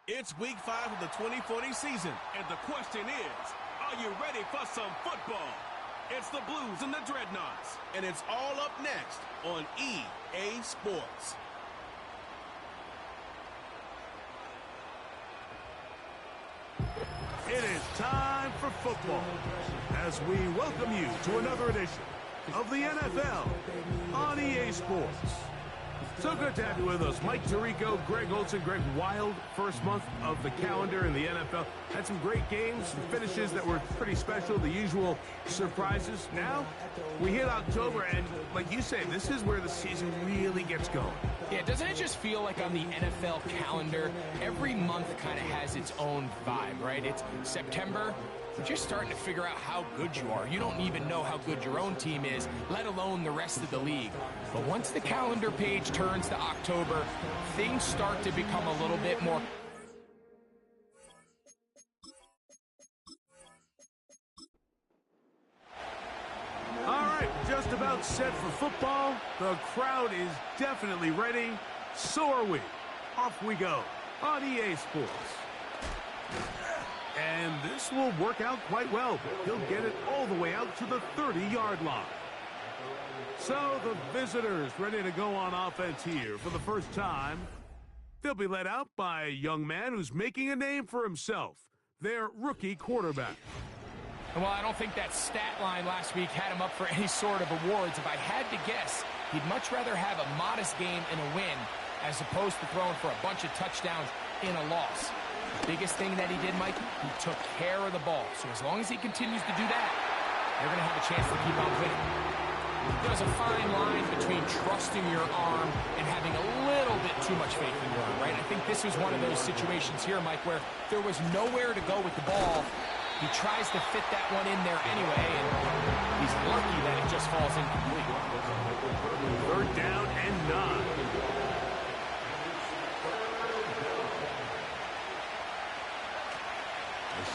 It's week 5 of the 2040 season, and the question is, are you ready for some football? It's the Blues and the Dreadnoughts, and it's all up next on EA Sports. It is time for football as we welcome you to another edition of the NFL on EA Sports. So good to have you with us. Mike Tirico, Greg Olson, Greg Wild. First month of the calendar in the NFL. Had some great games, some finishes that were pretty special, the usual surprises. Now, we hit October, and like you say, this is where the season really gets going. Yeah, doesn't it just feel like on the NFL calendar, every month kind of has its own vibe, right? It's September. You're just starting to figure out how good you are. You don't even know how good your own team is, let alone the rest of the league. But once the calendar page turns to October, things start to become a little bit more... All right, just about set for football. The crowd is definitely ready. So are we. Off we go on EA Sports. And this will work out quite well. He'll get it all the way out to the 30-yard line. So the visitors ready to go on offense here for the first time. They'll be led out by a young man who's making a name for himself, their rookie quarterback. Well, I don't think that stat line last week had him up for any sort of awards. If I had to guess, he'd much rather have a modest game and a win as opposed to throwing for a bunch of touchdowns in a loss. The biggest thing that he did, Mike, he took care of the ball. So as long as he continues to do that, they're going to have a chance to keep on winning. There's a fine line between trusting your arm and having a little bit too much faith in your arm, right? I think this is one of those situations here, Mike, where there was nowhere to go with the ball. He tries to fit that one in there anyway, and he's lucky that it just falls incomplete. Third down and 9.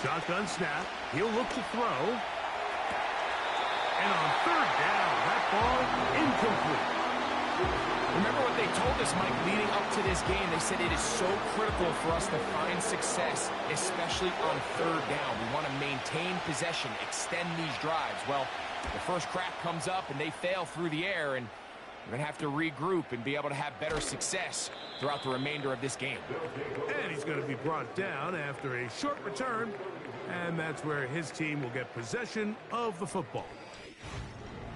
Shotgun snap. He'll look to throw. And on third down, that ball incomplete. Remember what they told us, Mike, leading up to this game. They said it is so critical for us to find success, especially on third down. We want to maintain possession, extend these drives. Well, the first crack comes up and they fail through the air, and we're going to have to regroup and be able to have better success throughout the remainder of this game. And he's going to be brought down after a short return, and that's where his team will get possession of the football.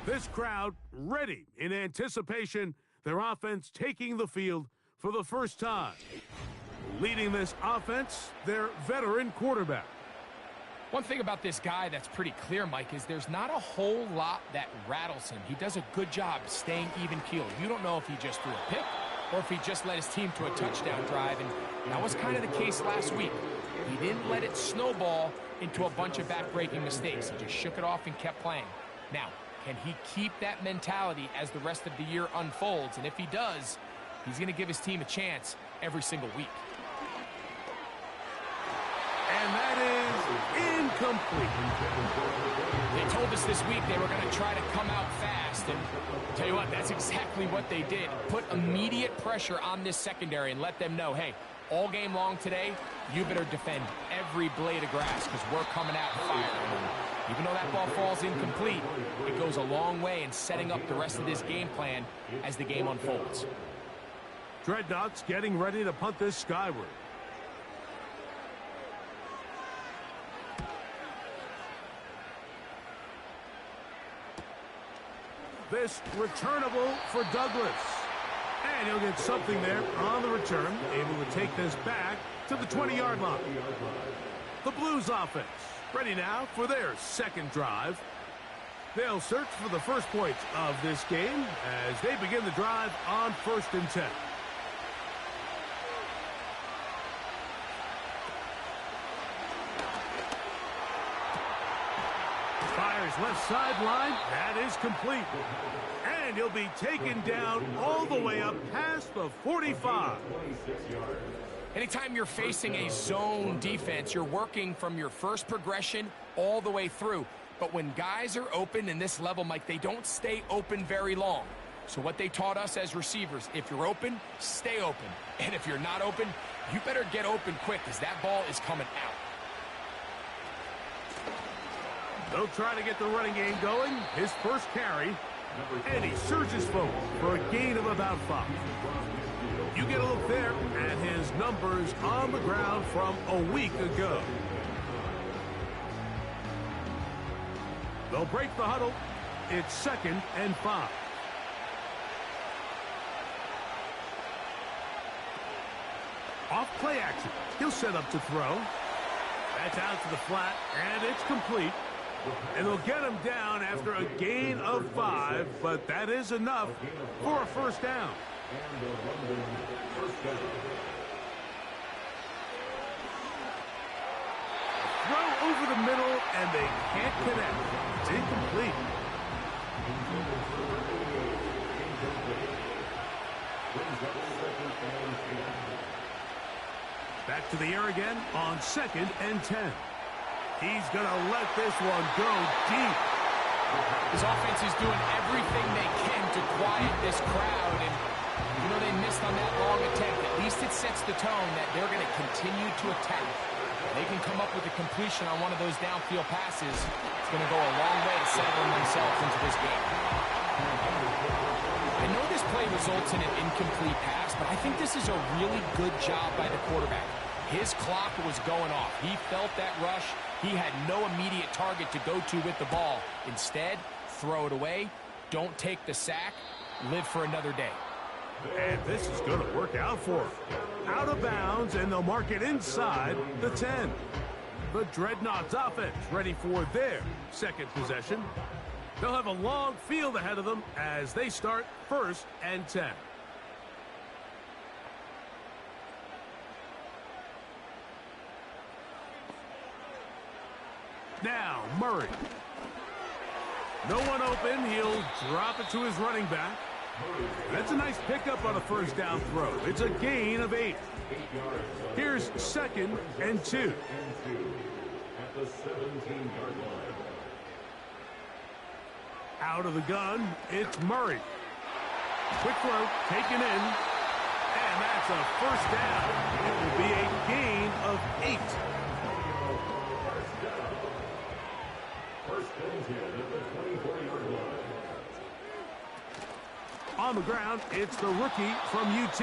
This crowd ready in anticipation, their offense taking the field for the first time. Leading this offense, their veteran quarterback. One thing about this guy that's pretty clear, Mike, is there's not a whole lot that rattles him. He does a good job staying even-keeled. You don't know if he just threw a pick or if he just led his team to a touchdown drive, and that was kind of the case last week. He didn't let it snowball into a bunch of back-breaking mistakes. He just shook it off and kept playing. Now, can he keep that mentality as the rest of the year unfolds? And if he does, he's going to give his team a chance every single week. And that is incomplete. They told us this week they were going to try to come out fast, and I'll tell you what, that's exactly what they did. Put immediate pressure on this secondary and let them know, hey, all game long today, you better defend every blade of grass because we're coming out firing. Even though that ball falls incomplete, it goes a long way in setting up the rest of this game plan as the game unfolds. Dreadnoughts getting ready to punt this skyward. This returnable for Douglas. And he'll get something there on the return, able to take this back to the 20-yard line. The Blues offense ready now for their second drive. They'll search for the first points of this game as they begin the drive on 1st and 10. Fires left sideline. That is complete. And he'll be taken down all the way up past the 45. Anytime you're facing a zone defense, you're working from your first progression all the way through. But when guys are open in this level, Mike, they don't stay open very long. So what they taught us as receivers, if you're open, stay open. And if you're not open, you better get open quick because that ball is coming out. They'll try to get the running game going. His first carry. And he surges forward for a gain of about 5. You get a look there at his numbers on the ground from a week ago. They'll break the huddle. It's 2nd and 5. Off play action. He'll set up to throw. That's out to the flat, and it's complete. And they'll get him down after a gain of 5, but that is enough for a first down. Throw over the middle, and they can't connect. It's incomplete. Back to the air again on 2nd and 10. He's going to let this one go deep. His offense is doing everything they can to quiet this crowd, and you know they missed on that long attempt. At least it sets the tone that they're going to continue to attack. They can come up with a completion on one of those downfield passes. It's going to go a long way to settling themselves into this game. I know this play results in an incomplete pass, but I think this is a really good job by the quarterback. His clock was going off. He felt that rush. He had no immediate target to go to with the ball. Instead, throw it away. Don't take the sack. Live for another day. And this is going to work out for him. Out of bounds, and they'll mark it inside the 10. The Dreadnoughts offense ready for their second possession. They'll have a long field ahead of them as they start 1st and 10. Now, Murray. No one open. He'll drop it to his running back. That's a nice pickup on a first down throw. It's a gain of 8. Here's 2nd and 2. At the 17-yard line. Out of the gun, it's Murray. Quick throw, taken in. And that's a first down. It will be a gain of 8. On the ground, it's the rookie from UT.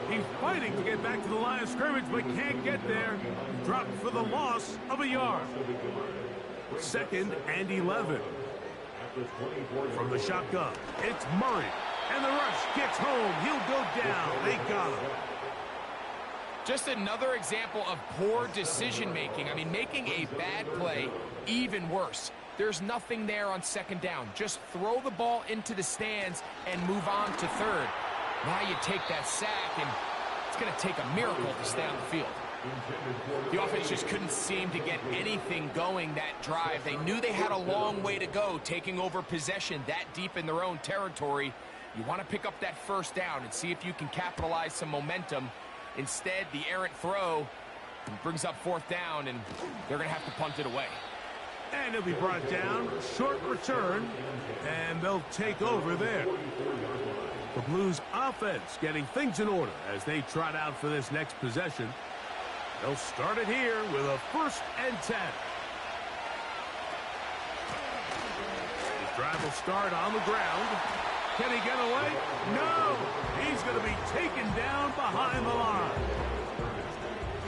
He's fighting to get back to the line of scrimmage, but can't get there. Dropped for the loss of a yard. 2nd and 11. From the shotgun, it's Murray. And the rush gets home. He'll go down. They got him. Just another example of poor decision-making. I mean, making a bad play even worse. There's nothing there on 2nd down. Just throw the ball into the stands and move on to 3rd. Now you take that sack, and it's going to take a miracle to stay on the field. The offense just couldn't seem to get anything going that drive. They knew they had a long way to go, taking over possession that deep in their own territory. You want to pick up that first down and see if you can capitalize some momentum. Instead, the errant throw brings up 4th down, and they're going to have to punt it away. And he'll be brought down. Short return, and they'll take over there. The Blues offense getting things in order as they trot out for this next possession. They'll start it here with a 1st and 10. The drive will start on the ground. Can he get away? No! He's going to be taken down behind the line.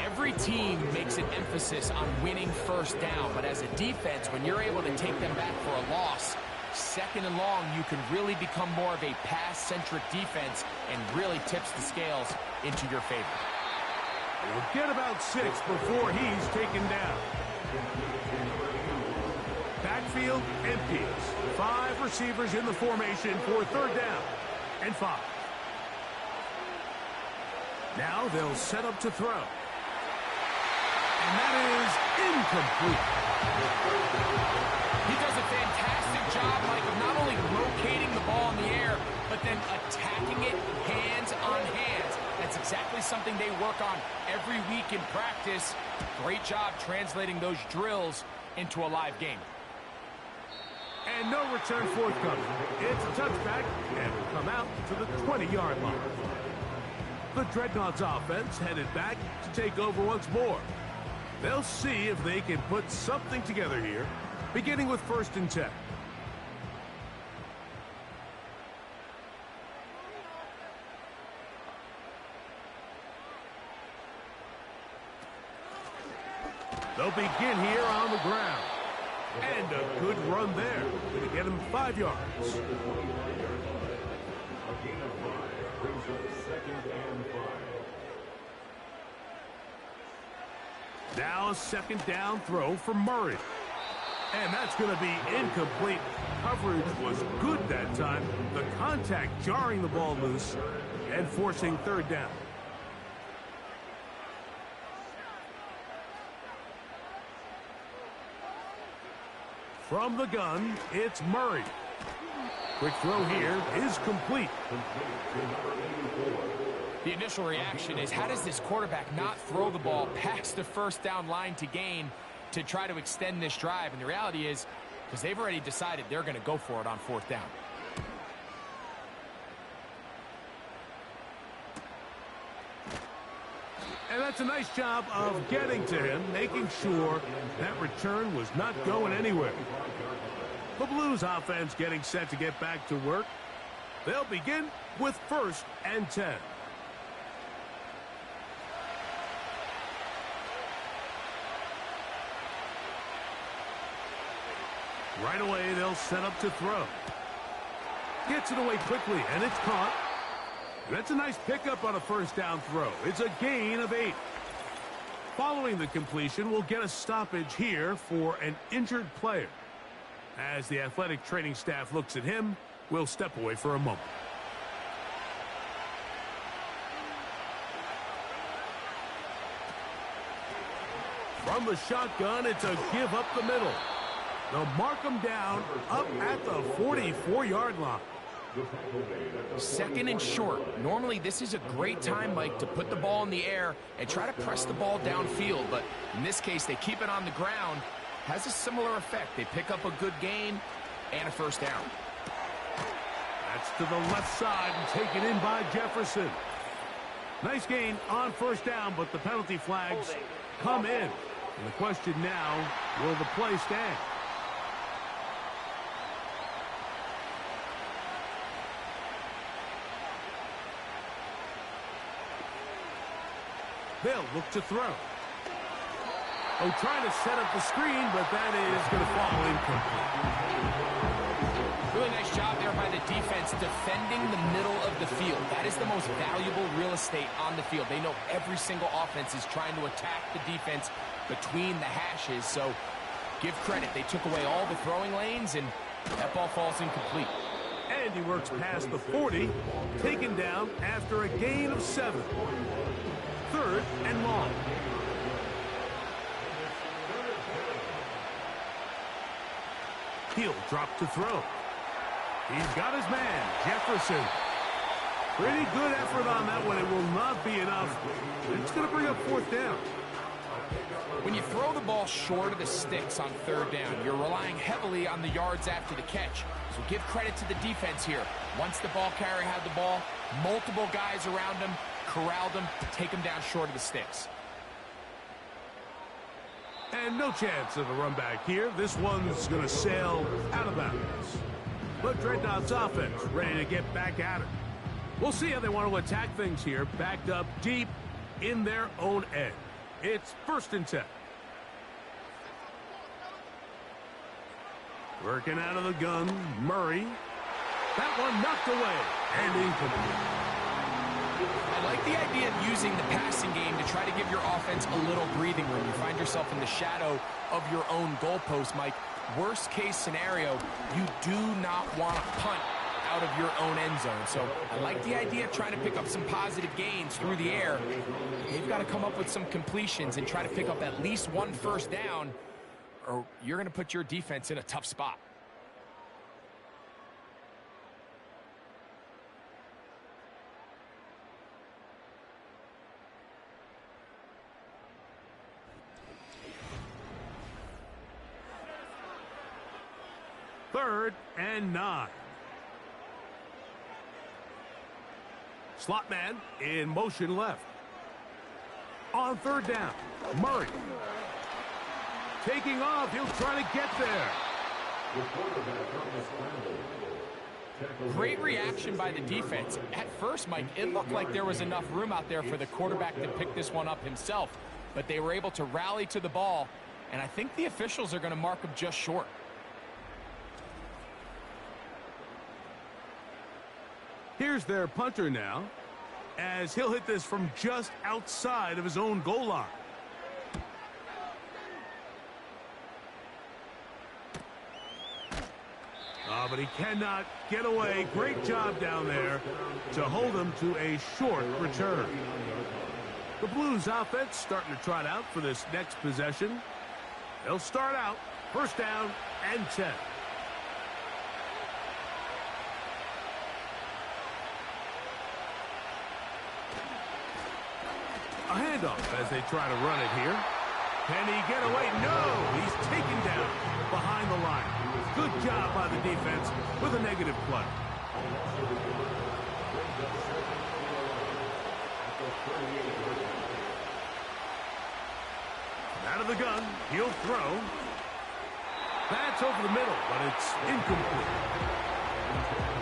Every team makes an emphasis on winning first down, but as a defense, when you're able to take them back for a loss, 2nd and long, you can really become more of a pass-centric defense and really tips the scales into your favor. We'll get about 6 before he's taken down. Backfield empties. 5 receivers in the formation for 3rd down and 5. Now they'll set up to throw. And that is incomplete. He does a fantastic job, Mike, of not only locating the ball in the air, but then attacking it hands on hands. That's exactly something they work on every week in practice. Great job translating those drills into a live game. And no return forthcoming. It's a touchback and will come out to the 20-yard line. The Dreadnoughts offense headed back to take over once more. They'll see if they can put something together here, beginning with 1st and 10. They'll begin here on the ground. And a good run there. Going to get him 5 yards. Now a 2nd down throw for Murray. And that's going to be incomplete. Coverage was good that time. The contact jarring the ball loose and forcing 3rd down. From the gun, it's Murray. Quick throw here is complete. The initial reaction is, how does this quarterback not throw the ball past the 1st down line to gain to try to extend this drive? And the reality is, because they've already decided they're going to go for it on 4th down. And that's a nice job of getting to him, making sure that return was not going anywhere. The Blues offense getting set to get back to work. They'll begin with 1st and 10. Right away, they'll set up to throw. Gets it away quickly, and it's caught. That's a nice pickup on a 1st down throw. It's a gain of 8. Following the completion, we'll get a stoppage here for an injured player. As the athletic training staff looks at him, we'll step away for a moment. From the shotgun, it's a give up the middle. They'll mark him down up at the 44-yard line. 2nd and short. Normally, this is a great time, Mike, to put the ball in the air and try to press the ball downfield. But in this case, they keep it on the ground. Has a similar effect. They pick up a good gain and a 1st down. That's to the left side and taken in by Jefferson. Nice gain on 1st down, but the penalty flags come in. And the question now, will the play stand? They'll look to throw. Oh, trying to set up the screen, but that is going to fall incomplete. Really nice job there by the defense defending the middle of the field. That is the most valuable real estate on the field. They know every single offense is trying to attack the defense between the hashes, so give credit. They took away all the throwing lanes, and that ball falls incomplete. And he works past the 40, taken down after a gain of 7. 3rd and long. He'll drop to throw. He's got his man, Jefferson. Pretty good effort on that one. It will not be enough. It's going to bring up 4th down. When you throw the ball short of the sticks on 3rd down, you're relying heavily on the yards after the catch. So give credit to the defense here. Once the ball carrier had the ball, multiple guys around him, corralled him, take him down short of the sticks. And no chance of a run back here. This one's going to sail out of bounds. But Dreadnoughts offense ready to get back at it. We'll see how they want to attack things here, backed up deep in their own end. It's 1st and 10. Working out of the gun, Murray. That one knocked away and incomplete. I like the idea of using the passing game to try to give your offense a little breathing room. You find yourself in the shadow of your own goalpost, Mike. Worst case scenario, you do not want to punt out of your own end zone. So I like the idea of trying to pick up some positive gains through the air. They've got to come up with some completions and try to pick up at least 1 1st down, or you're going to put your defense in a tough spot. 3rd and 9. Slot man in motion left. On 3rd down, Murray. Taking off, he'll try to get there. Great reaction by the defense. At first, Mike, it looked like there was enough room out there for the quarterback to pick this one up himself, but they were able to rally to the ball, and I think the officials are going to mark him just short. Here's their punter now, as he'll hit this from just outside of his own goal line. But he cannot get away. Great job down there to hold him to a short return. The Blues offense starting to trot out for this next possession. They'll start out 1st down and 10. A handoff as they try to run it here. Can he get away? No! He's taken down behind the line. Good job by the defense with a negative play. Out of the gun, he'll throw. That's over the middle, but it's incomplete.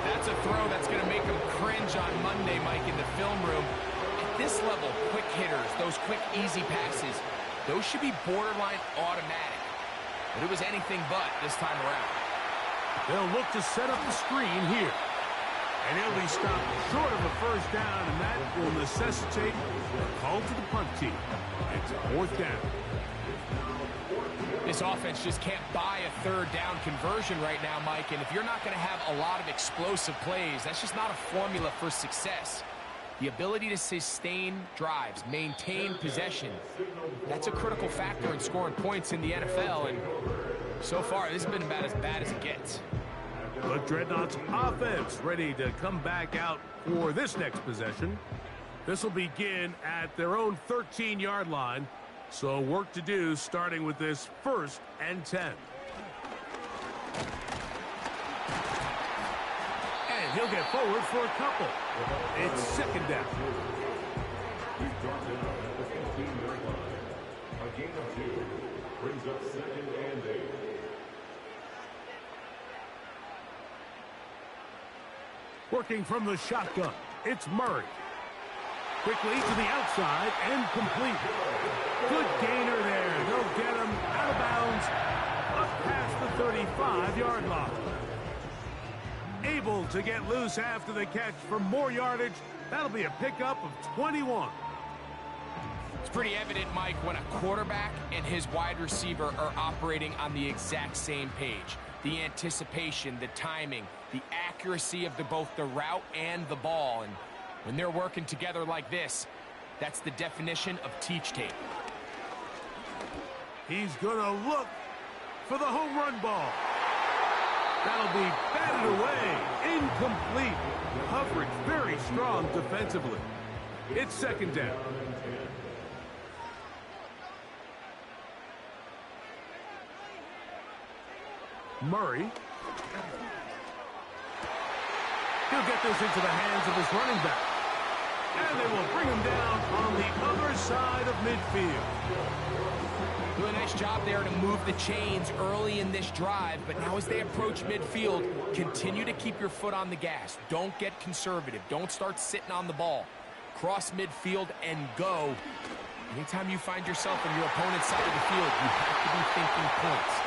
That's a throw that's going to make him cringe on Monday, Mike, in the film room. At this level, quick hitters, those quick, easy passes, those should be borderline automatic. But it was anything but this time around. They'll look to set up the screen here. And he'll be stopped short of a 1st down, and that will necessitate a call to the punt team. It's 4th down. This offense just can't buy a 3rd down conversion right now, Mike. And if you're not going to have a lot of explosive plays, that's just not a formula for success. The ability to sustain drives, maintain possession, that's a critical factor in scoring points in the NFL. And so far, this has been about as bad as it gets. The Dreadnoughts offense ready to come back out for this next possession. This will begin at their own 13-yard line. So work to do starting with this 1st and 10. And he'll get forward for a couple. It's 2nd down. A gain of 2 brings up 2nd and 8. Working from the shotgun, it's Murray. Quickly to the outside and complete. Good gainer there. They'll get him out of bounds up past the 35-yard line. Able to get loose after the catch for more yardage. That'll be a pickup of 21. It's pretty evident, Mike, when a quarterback and his wide receiver are operating on the exact same page. The anticipation, the timing, the accuracy of both the route and the ball. And when they're working together like this, that's the definition of teach tape. He's going to look for the home run ball. That'll be batted away. Incomplete. Coverage very strong defensively. It's 2nd down. Murray. He'll get this into the hands of his running back. And they will bring him down on the other side of midfield. Doing a nice job there to move the chains early in this drive, but now as they approach midfield, continue to keep your foot on the gas. Don't get conservative. Don't start sitting on the ball. Cross midfield and go. Anytime you find yourself on your opponent's side of the field, you have to be thinking points.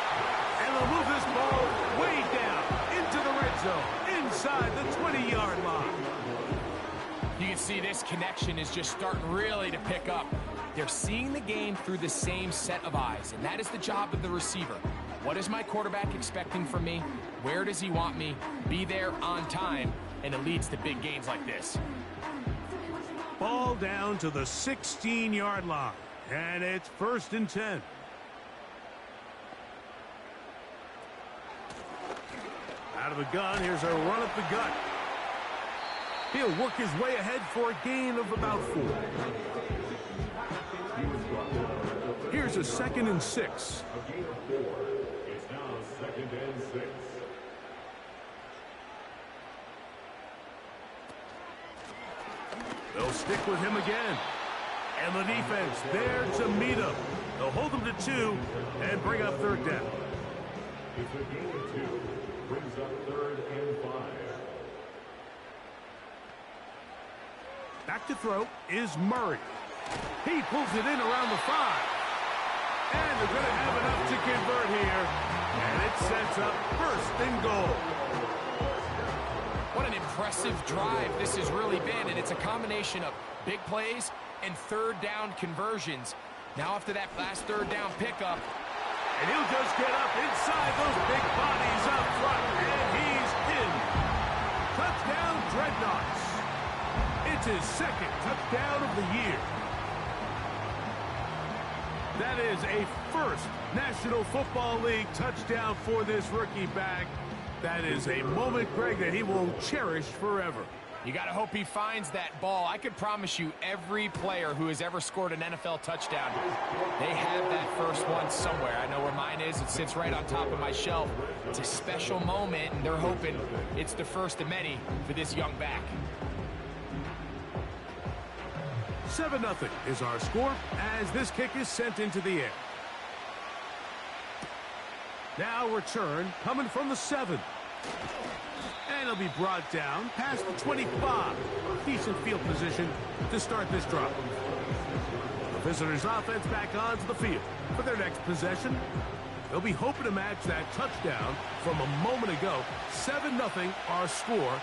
And they'll move this ball way down into the red zone, inside the 20-yard line. You can see this connection is just starting really to pick up. They're seeing the game through the same set of eyes, and that is the job of the receiver. What is my quarterback expecting from me? Where does he want me? Be there on time, and it leads to big gains like this. Ball down to the 16-yard line, and it's 1st and 10. Out of the gun, here's a run up the gut. He'll work his way ahead for a gain of about 4. Here's a 2nd and 6. A gain of 4. It's now 2nd and 6. They'll stick with him again. And the defense there to meet him. They'll hold him to 2 and bring up third down. It's a gain of 2. Brings up 3rd and 5. Back to throw is Murray. He pulls it in around the 5. And they're going to have enough to convert here. And it sets up 1st and goal. What an impressive drive this has really been, and it's a combination of big plays and third down conversions. Now after that last third down pickup, and he'll just get up inside those big bodies up front, and he's in. Touchdown, Dreadnoughts. It's his 2nd touchdown of the year. That is a 1st National Football League touchdown for this rookie back. That is a moment, Greg, that he will cherish forever. You got to hope he finds that ball. I could promise you every player who has ever scored an NFL touchdown, they have that first one somewhere. I know where mine is. It sits right on top of my shelf. It's a special moment, and they're hoping it's the first of many for this young back. 7-0 is our score as this kick is sent into the air. Now return coming from the 7. And it'll be brought down past the 25. Decent field position to start this drive. The visitors' offense back onto the field for their next possession. They'll be hoping to match that touchdown from a moment ago. 7-0 our score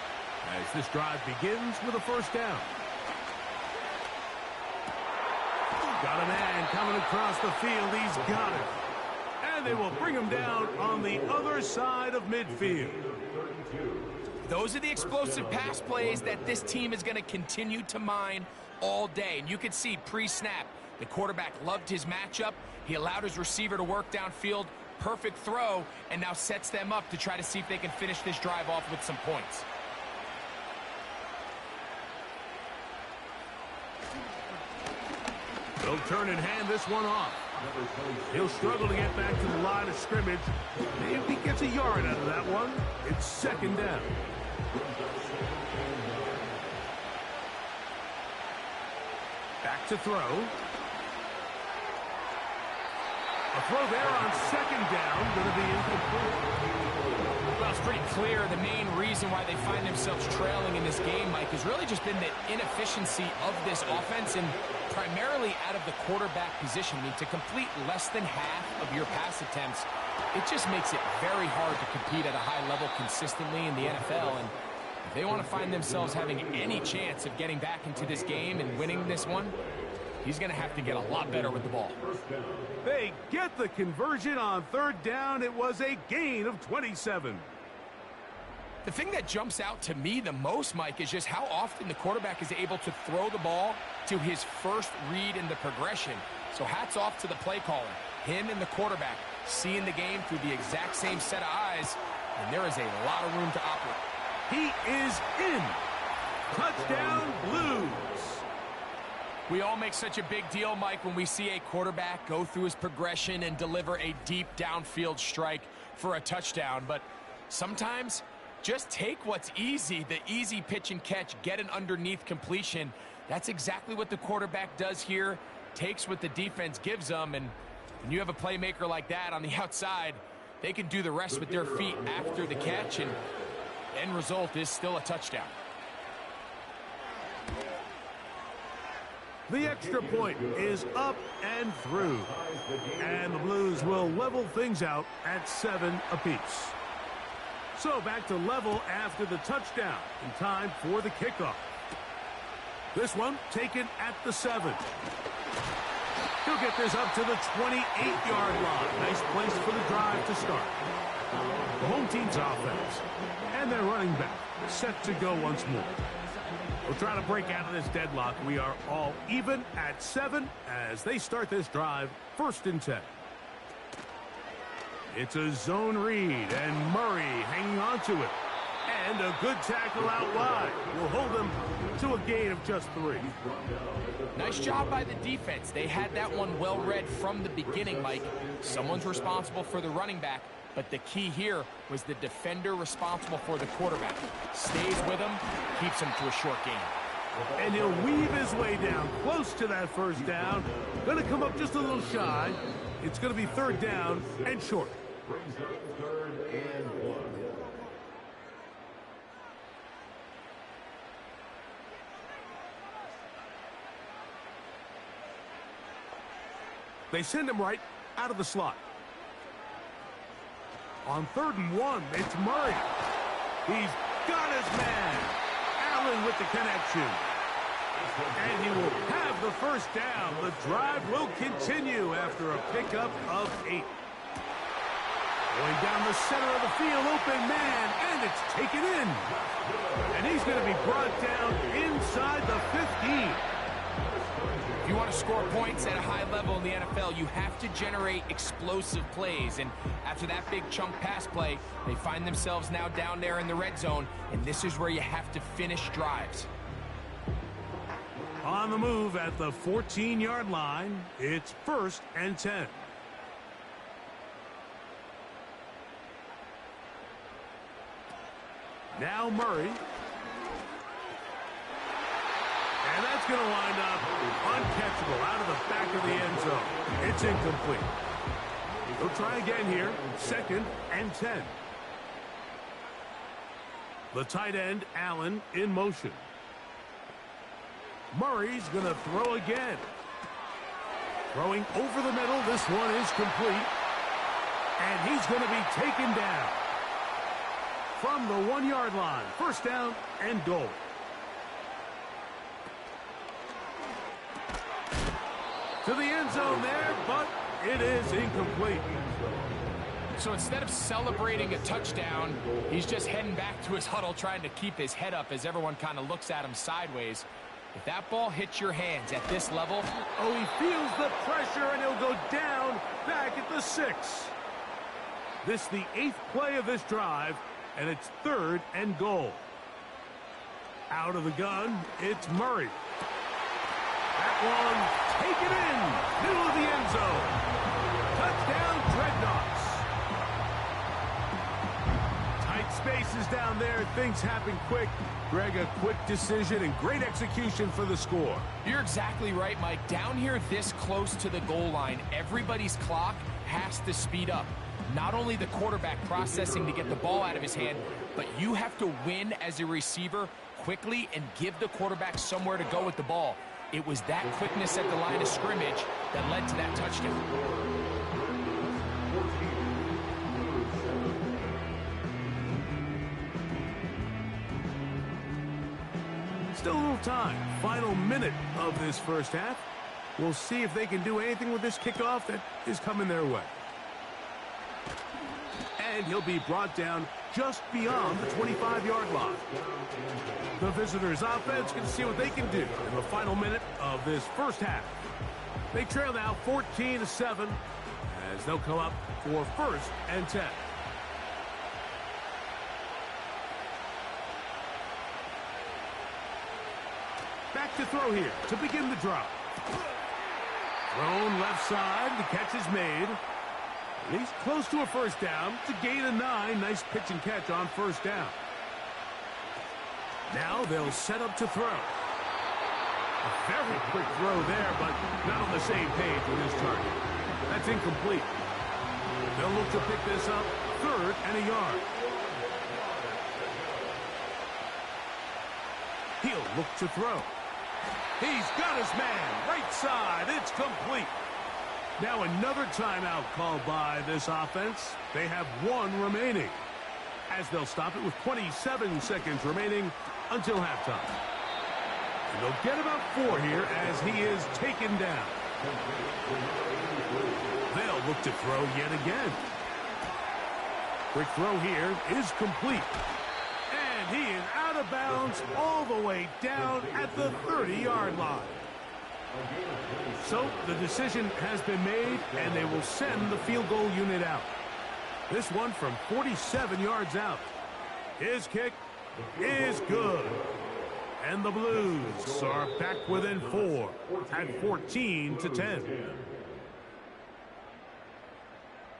as this drive begins with a first down. Got a man coming across the field. He's got it. And they will bring him down on the other side of midfield. Those are the explosive pass plays that this team is going to continue to mine all day. And you can see pre-snap, the quarterback loved his matchup. He allowed his receiver to work downfield. Perfect throw, and now sets them up to try to see if they can finish this drive off with some points. They'll turn and hand this one off. He'll struggle to get back to the line of scrimmage. Maybe he gets a yard out of that one. It's 2nd down. Back to throw. A throw there on 2nd down. Going to be incomplete. Well, it's pretty clear the main reason why they find themselves trailing in this game, Mike, has really just been the inefficiency of this offense and primarily out of the quarterback position. I mean, to complete less than half of your pass attempts, it just makes it very hard to compete at a high level consistently in the NFL. And if they want to find themselves having any chance of getting back into this game and winning this one, he's going to have to get a lot better with the ball. They get the conversion on 3rd down. It was a gain of 27. The thing that jumps out to me the most, Mike, is just how often the quarterback is able to throw the ball to his first read in the progression. So hats off to the play caller. Him and the quarterback seeing the game through the exact same set of eyes, and there is a lot of room to operate. He is in. Touchdown, Blues. We all make such a big deal, Mike, when we see a quarterback go through his progression and deliver a deep downfield strike for a touchdown. But sometimes, just take what's easy, the easy pitch and catch, get an underneath completion. That's exactly what the quarterback does here, takes what the defense gives them, and when you have a playmaker like that on the outside, they can do the rest with their feet after the catch, and end result is still a touchdown. The extra point is up and through, and the Blues will level things out at 7 apiece. So back to level after the touchdown in time for the kickoff. This one taken at the 7. He'll get this up to the 28-yard line. Nice place for the drive to start. The home team's offense and their running back set to go once more. We'll try to break out of this deadlock. We are all even at 7 as they start this drive 1st and 10. It's a zone read, and Murray hanging on to it. And a good tackle out wide will hold them to a gain of just 3. Nice job by the defense. They had that one well read from the beginning, Mike. Someone's responsible for the running back, but the key here was the defender responsible for the quarterback. Stays with him, keeps him to a short gain. And he'll weave his way down close to that first down. Going to come up just a little shy. It's going to be third down and short. Brings up third and 1. They send him right out of the slot. On 3rd and 1, it's Murray. He's got his man. Allen with the connection. And he will have the first down. The drive will continue after a pickup of 8. Going down the center of the field, open man, and it's taken in. And he's going to be brought down inside the 15. If you want to score points at a high level in the NFL, you have to generate explosive plays. And after that big chunk pass play, they find themselves now down there in the red zone, and this is where you have to finish drives. On the move at the 14-yard line, it's 1st and 10. Now Murray. And that's going to wind up uncatchable out of the back of the end zone. It's incomplete. He'll try again here. 2nd and 10. The tight end, Allen, in motion. Murray's going to throw again. Throwing over the middle. This one is complete. And he's going to be taken down from the 1-yard line. 1st down and goal. To the end zone there, but it is incomplete. So instead of celebrating a touchdown, he's just heading back to his huddle trying to keep his head up as everyone kind of looks at him sideways. If that ball hits your hands at this level... Oh, he feels the pressure, and he'll go down back at the 6. This the 8th play of this drive, and it's 3rd and goal. Out of the gun, it's Murray. That one taken in, middle of the end zone. Touchdown, Dreadnoughts. Tight spaces down there. Things happen quick. Greg, a quick decision and great execution for the score. You're exactly right, Mike. Down here this close to the goal line, everybody's clock has to speed up. Not only the quarterback processing to get the ball out of his hand, but you have to win as a receiver quickly and give the quarterback somewhere to go with the ball. It was that quickness at the line of scrimmage that led to that touchdown. Still a little time. Final minute of this first half. We'll see if they can do anything with this kickoff that is coming their way. And he'll be brought down just beyond the 25-yard line. The visitors' offense can see what they can do in the final minute of this first half. They trail now 14-7 as they'll come up for 1st and 10. Back to throw here to begin the drive. Thrown left side. The catch is made. He's close to a first down. It's a gain of 9. Nice pitch and catch on 1st down. Now they'll set up to throw. A very quick throw there, but not on the same page with his target. That's incomplete. They'll look to pick this up 3rd and a yard. He'll look to throw. He's got his man. Right side. It's complete. Now another timeout called by this offense. They have 1 remaining, as they'll stop it with 27 seconds remaining until halftime. And they'll get about 4 here as he is taken down. They'll look to throw yet again. Quick throw here is complete. And he is out of bounds all the way down at the 30-yard line. So the decision has been made, and they will send the field goal unit out. This one from 47 yards out. His kick is good. And the Blues are back within 4 at 14-10.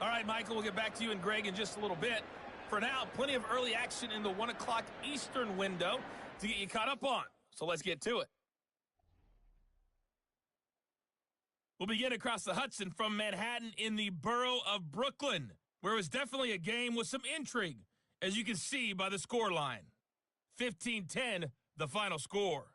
All right, Michael, we'll get back to you and Greg in just a little bit. For now, plenty of early action in the 1 o'clock Eastern window to get you caught up on. So let's get to it. We'll begin across the Hudson from Manhattan in the borough of Brooklyn, where it was definitely a game with some intrigue, as you can see by the score line. 15-10, the final score.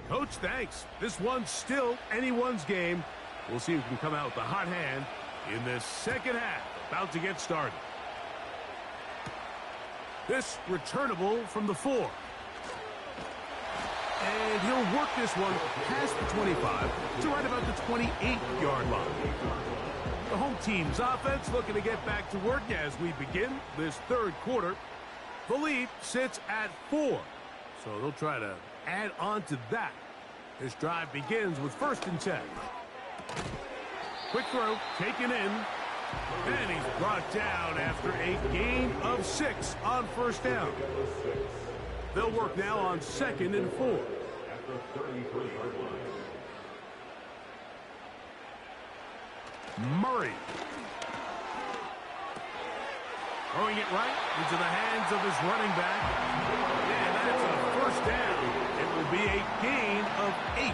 Coach, thanks. This one's still anyone's game. We'll see who can come out with the hot hand in this second half. About to get started. This returnable from the 4. And he'll work this one past the 25 to right about the 28-yard line. The home team's offense looking to get back to work as we begin this third quarter. The lead sits at 4, so they'll try to add on to that. This drive begins with 1st and 10. Quick throw, taken in. And he's brought down after a gain of 6 on 1st down. They'll work now on 2nd and 4. At the 33-yard line. Murray. Throwing it right into the hands of his running back. And that's a 1st down. It will be a gain of 8.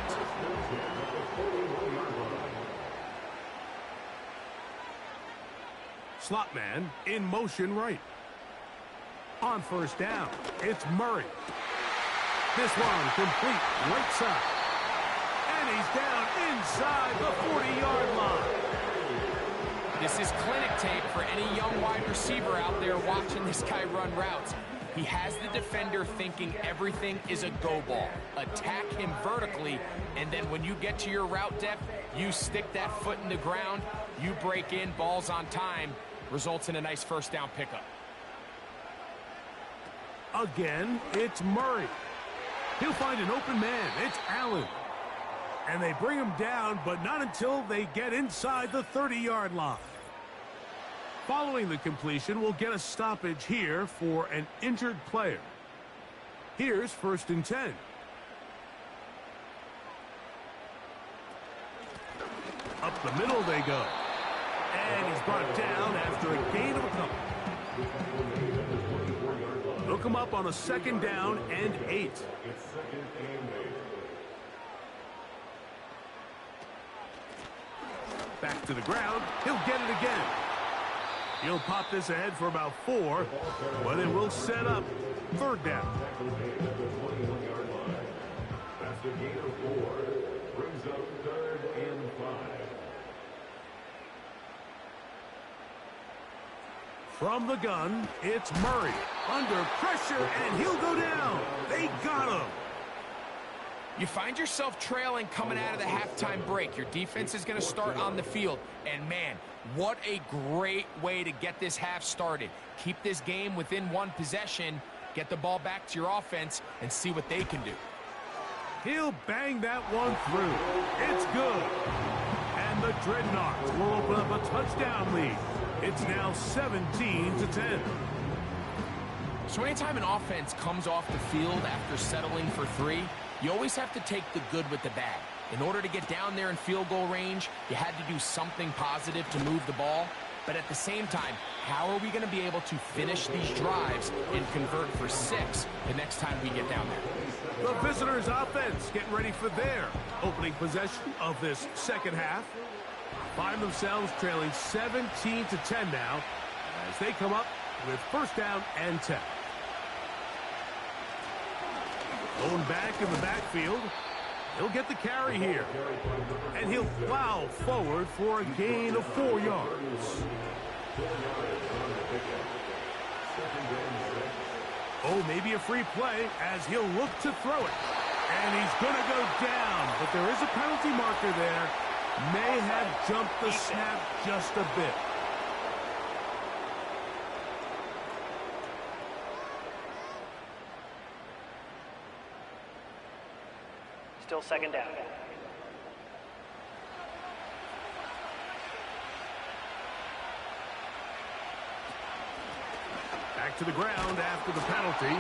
Slot man in motion right. On 1st down, it's Murray. This one complete right side. And he's down inside the 40-yard line. This is clinic tape for any young wide receiver out there watching this guy run routes. He has the defender thinking everything is a go ball. Attack him vertically, and then when you get to your route depth, you stick that foot in the ground, you break in, ball's on time, results in a nice 1st down pickup. Again, it's Murray. He'll find an open man. It's Allen. And they bring him down, but not until they get inside the 30-yard line. Following the completion, we'll get a stoppage here for an injured player. Here's 1st and 10. Up the middle they go. And he's brought down after a gain of a couple. They'll come up on a 2nd down and 8. It's 2nd and 8. Back to the ground. He'll get it again. He'll pop this ahead for about 4, but it will set up 3rd down. At the 21-yard line. That's a gain of 4. Brings up 3rd and 5. From the gun, it's Murray. Under pressure, and he'll go down. They got him. You find yourself trailing coming out of the halftime break. Your defense is going to start on the field. And, man, what a great way to get this half started. Keep this game within 1 possession, get the ball back to your offense, and see what they can do. He'll bang that one through. It's good. And the Dreadnoughts will open up a touchdown lead. It's now 17-10. So anytime an offense comes off the field after settling for 3, you always have to take the good with the bad. In order to get down there in field goal range, you had to do something positive to move the ball. But at the same time, how are we going to be able to finish these drives and convert for 6 the next time we get down there? The visitors' offense getting ready for their opening possession of this second half. Find themselves trailing 17-10 now as they come up with 1st down and 10. Going back in the backfield. He'll get the carry here. And he'll plow forward for a gain of 4 yards. Oh, maybe a free play as he'll look to throw it. And he's going to go down, but there is a penalty marker there. May have jumped the snap just a bit. Still second down. Back to the ground after the penalty.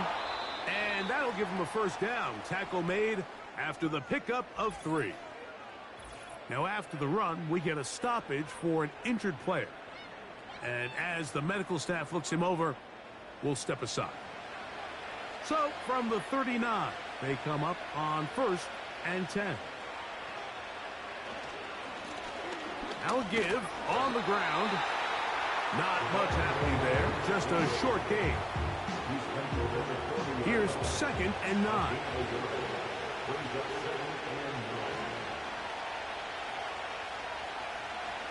And that'll give him a first down. Tackle made after the pickup of 3. Now after the run, we get a stoppage for an injured player. And as the medical staff looks him over, we'll step aside. So from the 39, they come up on 1st and 10. Now a give on the ground. Not much happening there. Just a short gain. Here's 2nd and 9.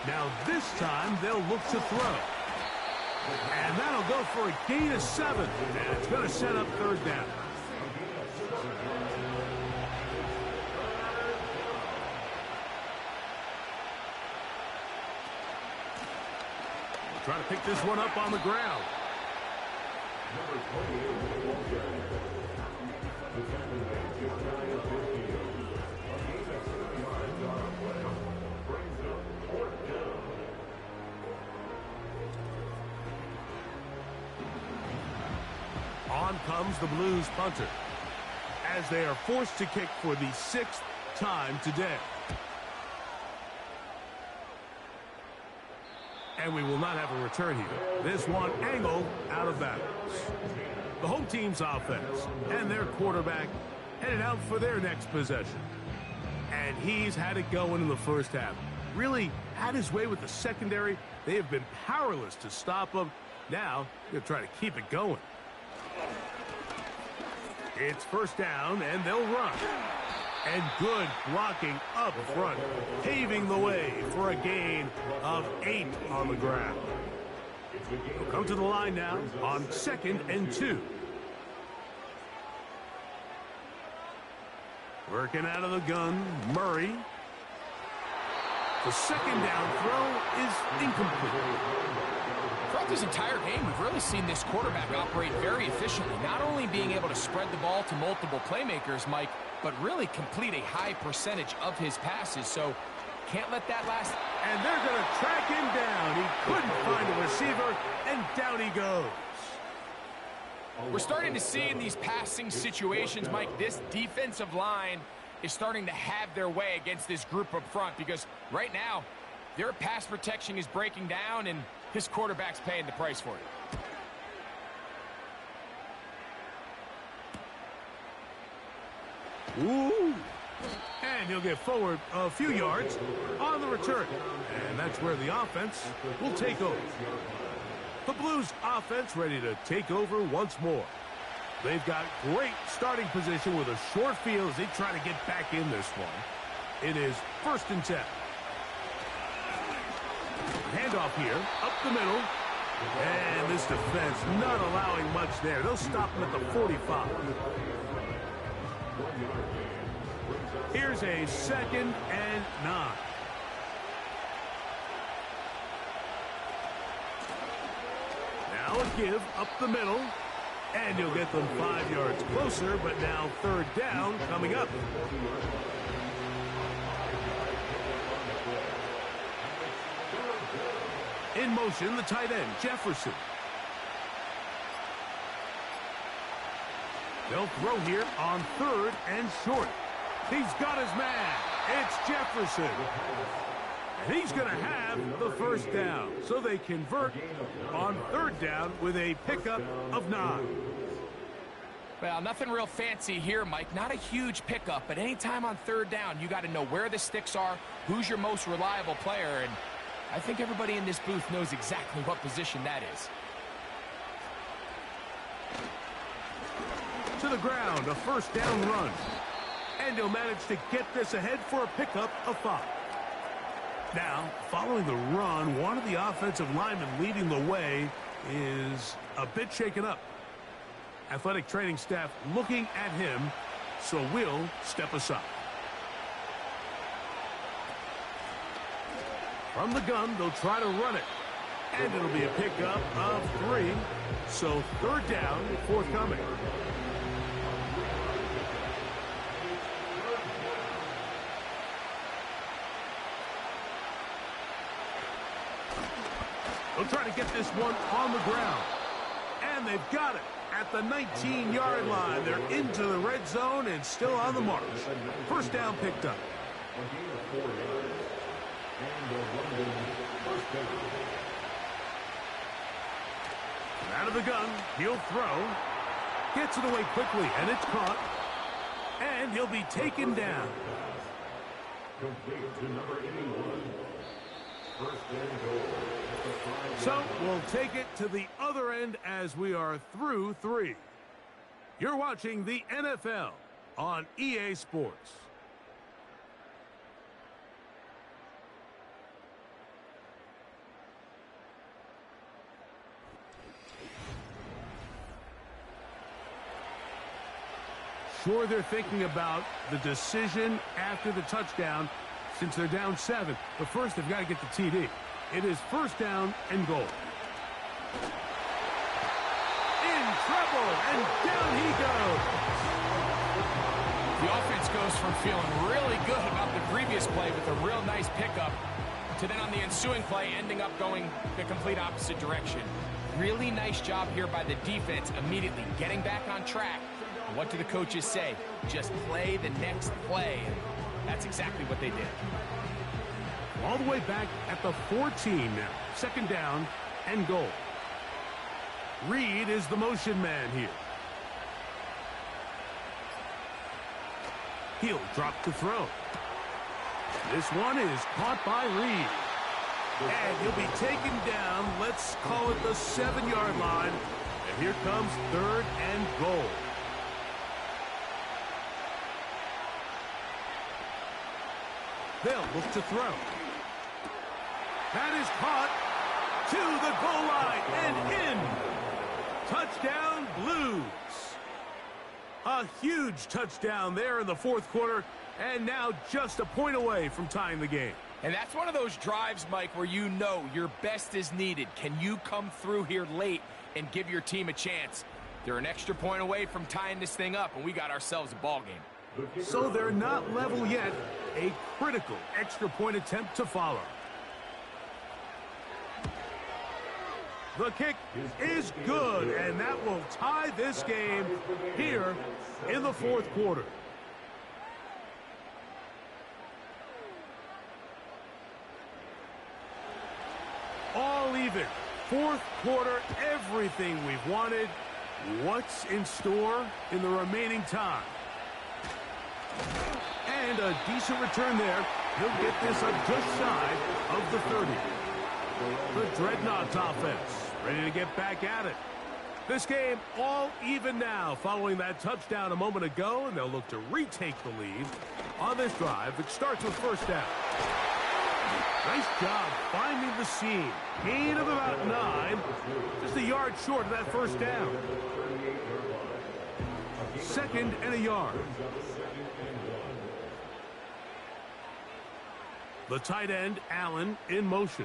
Now this time they'll look to throw. And that'll go for a gain of 7. And it's going to set up 3rd down. Trying to pick this one up on the ground. On comes the Blues punter as they are forced to kick for the 6th time today. And we will not have a return here. This one angled out of bounds. The home team's offense and their quarterback headed out for their next possession. And he's had it going in the first half. Really had his way with the secondary. They have been powerless to stop him. Now they'll try to keep it going. It's 1st down, and they'll run. And good blocking up front, paving the way for a gain of 8 on the ground. They'll come to the line now on 2nd and 2. Working out of the gun, Murray. The 2nd down throw is incomplete. Throughout this entire game, we've really seen this quarterback operate very efficiently, not only being able to spread the ball to multiple playmakers, Mike, but really complete a high percentage of his passes, so can't let that last. And they're going to track him down. He couldn't find a receiver, and down he goes. We're starting to see in these passing situations, Mike, this defensive line is starting to have their way against this group up front, because right now, their pass protection is breaking down, and his quarterback's paying the price for it. Ooh. And he'll get forward a few yards on the return. And that's where the offense will take over. The Blues offense ready to take over once more. They've got great starting position with a short field as they try to get back in this one. It is 1st and 10. Handoff here, up the middle. And this defense not allowing much there. They'll stop him at the 45. Here's a 2nd and 9. Now a give up the middle. And you'll get them 5 yards closer, but now 3rd down coming up. In motion, the tight end, Jefferson. They'll throw here on 3rd and short. He's got his man. It's Jefferson. And he's going to have the 1st down. So they convert on 3rd down with a pickup of 9. Well, nothing real fancy here, Mike. Not a huge pickup, but anytime on 3rd down, you got to know where the sticks are, who's your most reliable player, and I think everybody in this booth knows exactly what position that is. To the ground, a 1st down run. And he'll manage to get this ahead for a pickup of 5. Now, following the run, one of the offensive linemen leading the way is a bit shaken up. Athletic training staff looking at him, so we'll step aside. From the gun, they'll try to run it. And it'll be a pickup of 3. So 3rd down forthcoming. They'll try to get this one on the ground. And they've got it at the 19-yard line. They're into the red zone and still on the march. First down picked up. Out of the gun, he'll throw. Gets it away quickly, and it's caught. And he'll be taken down. Complete to number 81. First and goal. So we'll take it to the other end as we are through 3. You're watching the NFL on EA Sports. Sure, they're thinking about the decision after the touchdown since they're down 7. But first, they've got to get the TD. It is first down and goal. In trouble, and down he goes. The offense goes from feeling really good about the previous play with a real nice pickup to then on the ensuing play ending up going the complete opposite direction. Really nice job here by the defense immediately getting back on track. And what do the coaches say? Just play the next play. And that's exactly what they did. All the way back at the 14 now. Second down and goal. Reed is the motion man here. He'll drop the throw. This one is caught by Reed. And he'll be taken down. Let's call it the 7-yard line. And here comes third and goal. They'll look to throw. That is caught to the goal line and in. Touchdown, Blues. A huge touchdown there in the fourth quarter, and now just a point away from tying the game. And that's one of those drives, Mike, where you know your best is needed. Can you come through here late and give your team a chance? They're an extra point away from tying this thing up, and we got ourselves a ball game. So they're not level yet. A critical extra point attempt to follow. The kick is good, and that will tie this game here in the fourth quarter. All even. Fourth quarter, everything we've wanted. What's in store in the remaining time? And a decent return there. He'll get this up just shy of the 30. The Dreadnoughts offense ready to get back at it. This game all even now following that touchdown a moment ago, and they'll look to retake the lead on this drive. It starts with first down. Nice job finding the seam. Gain of about 9. Just a yard short of that first down. Second and a yard. The tight end, Allen, in motion.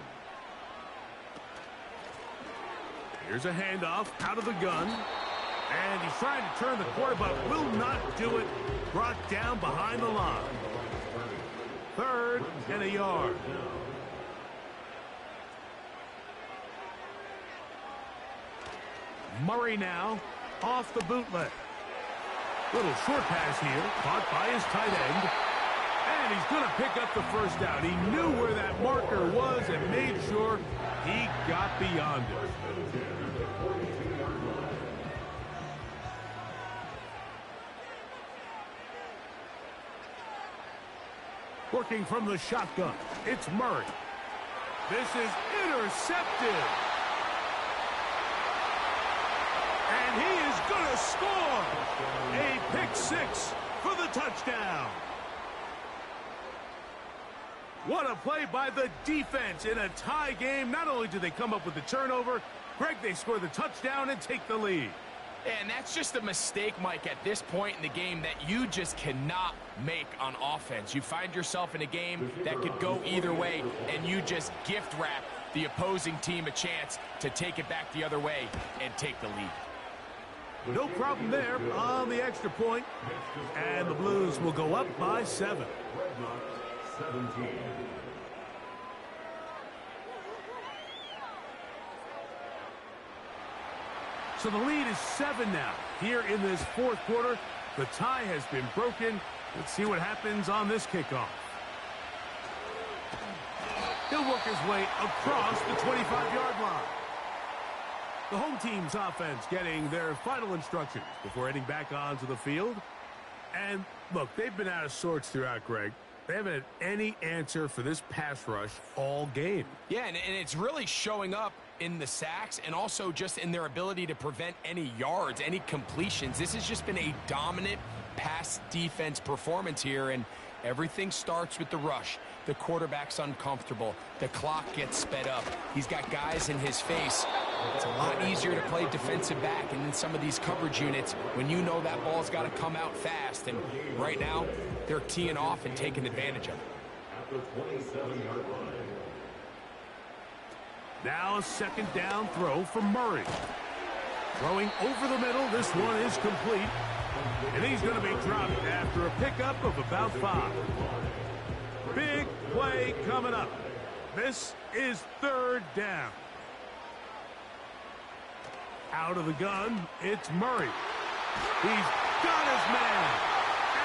Here's a handoff out of the gun. And he's trying to turn the corner, but will not do it. Brought down behind the line. Third and a yard. Murray now off the bootleg. Little short pass here, caught by his tight end. And he's going to pick up the first down. He knew where that marker was and made sure he got beyond it. Working from the shotgun, it's Murray. This is intercepted. And he is going to score. A pick six for the touchdown. What a play by the defense in a tie game. Not only do they come up with the turnover, Greg, they score the touchdown and take the lead. And that's just a mistake, Mike, at this point in the game that you just cannot make on offense. You find yourself in a game that could go either way, and you just gift wrap the opposing team a chance to take it back the other way and take the lead. No problem there on the extra point, and the Blues will go up by 7. 17. So the lead is 7 now. Here in this fourth quarter, the tie has been broken. Let's see what happens on this kickoff. He'll work his way across the 25-yard line. The home team's offense getting their final instructions before heading back onto the field. And look, they've been out of sorts throughout, Greg. They haven't had any answer for this pass rush all game. Yeah, and it's really showing up in the sacks and also just in their ability to prevent any yards, any completions. This has just been a dominant pass defense performance here, and everything starts with the rush. The quarterback's uncomfortable. The clock gets sped up. He's got guys in his face. It's a lot easier to play defensive back and in some of these coverage units when you know that ball's got to come out fast. And right now, they're teeing off and taking advantage of it. At the 27-yard line. Now a second down throw for Murray. Throwing over the middle. This one is complete. And he's going to be dropped after a pickup of about 5. Big play coming up. This is third down. Out of the gun, it's Murray. He's got his man.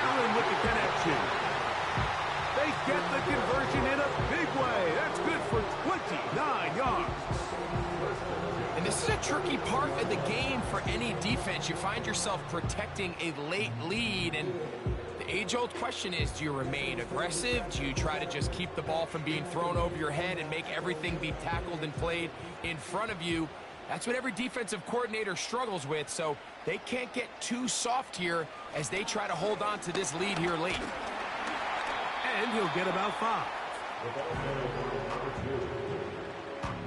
Allen with the connection. They get the conversion in a big way. That's good for 29 yards. And this is a tricky part of the game for any defense. You find yourself protecting a late lead, and the age-old question is, do you remain aggressive? Do you try to just keep the ball from being thrown over your head and make everything be tackled and played in front of you? That's what every defensive coordinator struggles with, so they can't get too soft here as they try to hold on to this lead here late. And he'll get about 5. The ball number 2.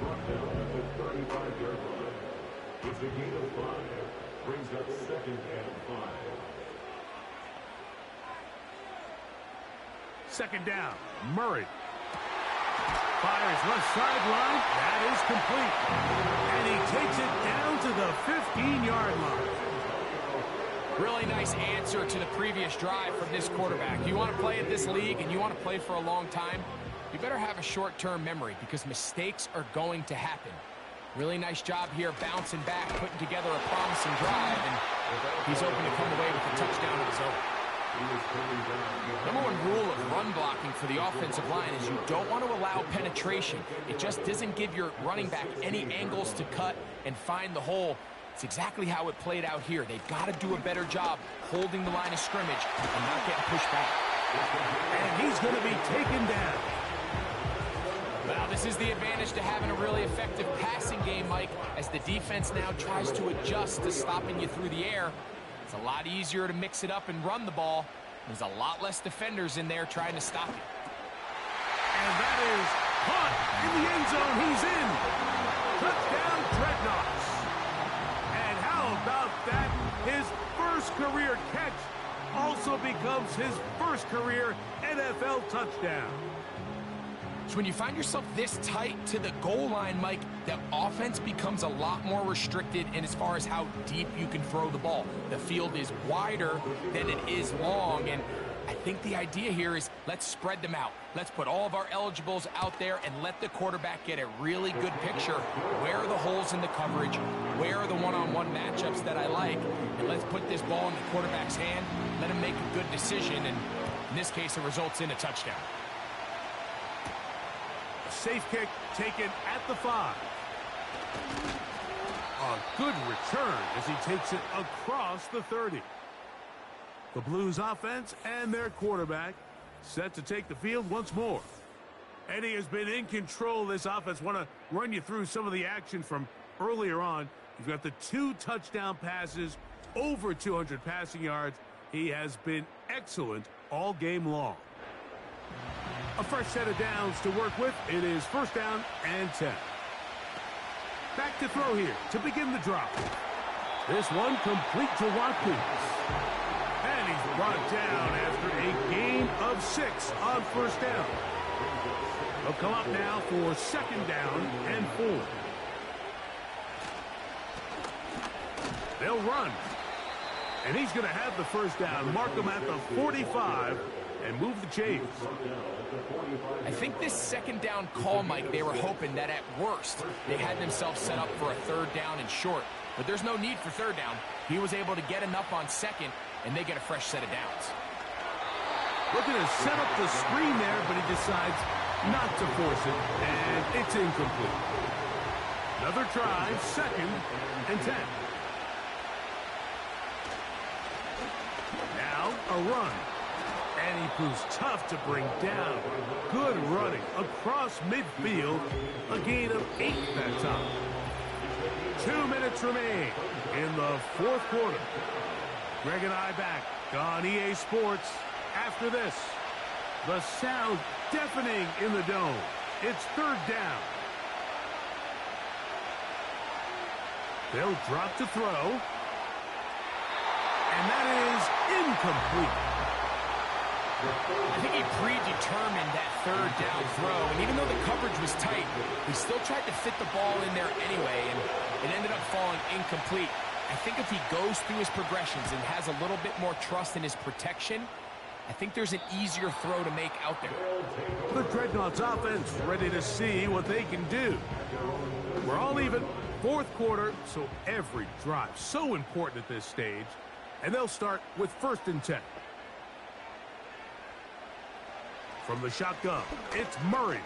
Brought down at the 35-yard line. It's a gain of 5. Brings up 2nd and 5. Second down, Murray. Fires left sideline. That is complete. And he takes it down to the 15-yard line. Really nice answer to the previous drive from this quarterback. You want to play in this league and you want to play for a long time, you better have a short-term memory because mistakes are going to happen. Really nice job here bouncing back, putting together a promising drive, and he's open to come away with a touchdown of his own. Number one rule of run blocking for the offensive line is you don't want to allow penetration. It just doesn't give your running back any angles to cut and find the hole. It's exactly how it played out here. They've got to do a better job holding the line of scrimmage and not getting pushed back. And he's going to be taken down. Well, this is the advantage to having a really effective passing game, Mike, as the defense now tries to adjust to stopping you through the air. It's a lot easier to mix it up and run the ball. There's a lot less defenders in there trying to stop you. And that is caught in the end zone. He's in. Touchdown, Dreadnoughts. And how about that? His first career catch also becomes his first career NFL touchdown. So when you find yourself this tight to the goal line, Mike, the offense becomes a lot more restricted in as far as how deep you can throw the ball. The field is wider than it is long, and I think the idea here is let's spread them out. Let's put all of our eligibles out there and let the quarterback get a really good picture. Where are the holes in the coverage? Where are the one-on-one matchups that I like? And let's put this ball in the quarterback's hand, let him make a good decision, and in this case, it results in a touchdown. Safe kick taken at the 5. A good return as he takes it across the 30. The Blues offense and their quarterback set to take the field once more. Eddie has been in control of this offense. Want to run you through some of the action from earlier on. You've got the 2 touchdown passes, over 200 passing yards. He has been excellent all game long. A fresh set of downs to work with. It is first down and 10. Back to throw here to begin the drop. This one complete to Watkins. And he's brought down after a gain of 6 on first down. They'll come up now for second down and 4. They'll run. And he's going to have the first down. Mark him at the 45 and move the chains. I think this second down call, Mike, they were hoping that at worst they had themselves set up for a third down and short. But there's no need for third down. He was able to get enough on second, and they get a fresh set of downs. Looking to set up the screen there, but he decides not to force it, and it's incomplete. Another try, 2nd and 10. Now a run. And he proves tough to bring down. Good running across midfield. A gain of 8 that time. 2 minutes remain in the 4th quarter. Greg and I back on EA Sports after this. The sound deafening in the dome. It's 3rd down. They'll drop to throw. And that is incomplete. I think he predetermined that 3rd down throw, and even though the coverage was tight, he still tried to fit the ball in there anyway, and it ended up falling incomplete. I think if he goes through his progressions and has a little bit more trust in his protection, I think there's an easier throw to make out there. The Dreadnoughts offense ready to see what they can do. We're all even. 4th quarter, so every drive so important at this stage. And they'll start with 1st and 10. From the shotgun, it's Murray.